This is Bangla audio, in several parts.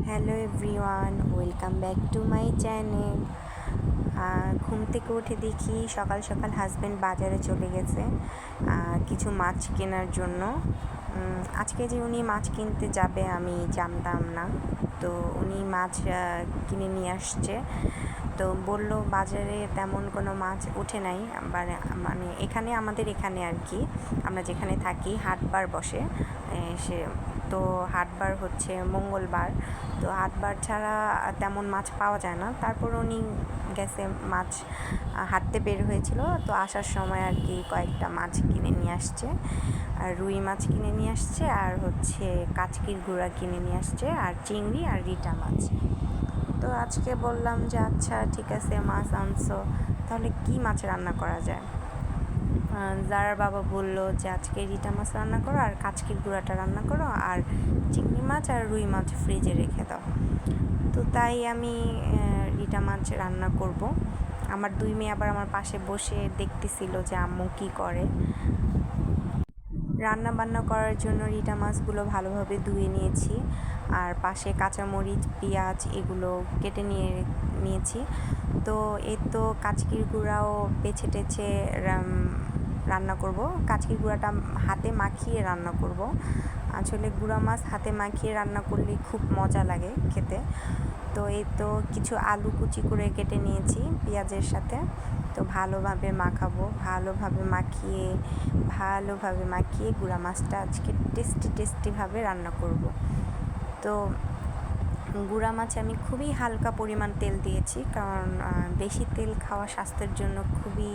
Hello everyone, welcome back to my channel. ঘুম থেকে উঠে দেখি সকাল সকাল হাজব্যান্ড বাজারে চলে গেছে কিছু মাছ কেনার জন্য। আজকে যে উনি মাছ কিনতে যাবে আমি জানতাম না, তো উনি মাছ কিনে নিয়ে আসছে। তো বলল বাজারে তেমন কোনো মাছ ওঠে নাই, মানে এখানে আমাদের এখানে আর কি, আমরা যেখানে থাকি হাটবার বসে সে, তো হাটবার হচ্ছে মঙ্গলবার, তো হাটবার ছাড়া তেমন মাছ পাওয়া যায় না। তারপর উনি গেছে মাছ হাঁটতে বের হয়েছিল, তো আসার সময় আর কি কয়েকটা মাছ কিনে নিয়ে আসছে, আর রুই মাছ কিনে নিয়ে আসছে, আর হচ্ছে কাচকির গুঁড়া কিনে নিয়ে আসছে, আর চিংড়ি আর রিটা মাছ। তো আজকে বললাম যে আচ্ছা ঠিক আছে, মাছ আনছো, তাহলে কি মাছ রান্না করা যায়। যার বাবা বলল যে আজকে রিটা মাছ রান্না করো, আর কাচকির গুঁড়াটা রান্না করো, আর চিংড়ি মাছ আর রুই মাছ ফ্রিজে রেখে দাও। তো তাই আমি রিটা মাছ রান্না করব। আমার দুই মেয়ে আবার আমার পাশে বসে দেখতেছিল যে আম্মু কী করে। রান্না বান্না করার জন্য রিটা মাছগুলো ভালোভাবে ধুয়ে নিয়েছি, আর পাশে কাঁচামরিচ পেঁয়াজ এগুলো কেটে নিয়েছি। তো এই তো কাচকির গুঁড়াও বেছে টেছে রান্না করব। কাচকির গুঁড়াটা হাতে মাখিয়ে রান্না করব। আসলে গুঁড়া মাছ হাতে মাখিয়ে রান্না করলে খুব মজা লাগে খেতে। তো এই তো কিছু আলু কুচি করে কেটে নিয়েছি পেঁয়াজের সাথে। তো ভালোভাবে মাখিয়ে গুঁড়া মাছটা আজকে টেস্টিভাবে রান্না করব। তো গুঁড়া মাছে আমি খুবই হালকা পরিমাণ তেল দিয়েছি, কারণ বেশি তেল খাওয়া স্বাস্থ্যের জন্য খুবই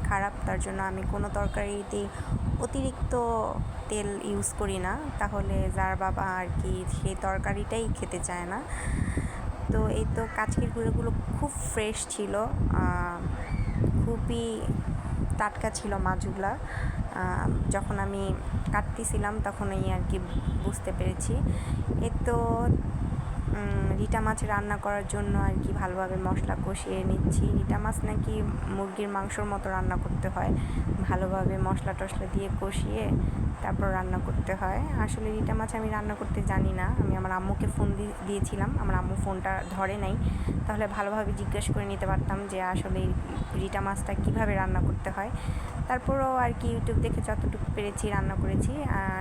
খারাপ। তার জন্য আমি কোনো তরকারিতে অতিরিক্ত তেল ইউজ করি না, তাহলে যার বাবা আর কি সেই তরকারিটাই খেতে চায় না। তো এই তো কাচকির গুঁড়োগুলো খুব ফ্রেশ ছিল, খুবই টাটকা ছিল মাছগুলা। যখন আমি কাটতেছিলাম তখনই আর কি বুঝতে পেরেছি। এই তো রিটা মাছ রান্না করার জন্য আর কি ভালোভাবে মশলা কষিয়ে নিচ্ছি। রিটা মাছ নাকি মুরগির মাংসর মতো রান্না করতে হয়, ভালোভাবে মশলা টশলা দিয়ে কষিয়ে তারপর রান্না করতে হয়। আসলে রিটা মাছ আমি রান্না করতে জানি না, আমি আমার আম্মুকে ফোন দিয়েছিলাম, আমার আম্মু ফোনটা ধরে নাই, তাহলে ভালোভাবে জিজ্ঞেস করে নিতে পারতাম যে আসলে রিটা মাছটা কীভাবে রান্না করতে হয়। তারপরও আর কি ইউটিউব দেখে যতটুকু পেরেছি রান্না করেছি।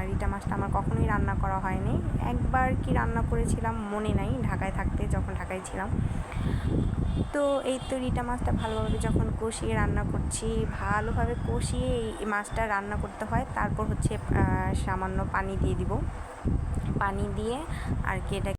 রিটা মাছটা আমার কখনোই রান্না করা হয়নি, একবার কি রান্না করেছিলাম মনে নাই, যখন ঢাকায় ছিলাম। তো এই তো রিটা মাছটা ভালোভাবে যখন কষিয়ে রান্না করছি, ভালোভাবে কষিয়ে এই মাছটা রান্না করতে হয়। তারপর হচ্ছে সামান্য পানি দিয়ে দিব, পানি দিয়ে আর কি এটা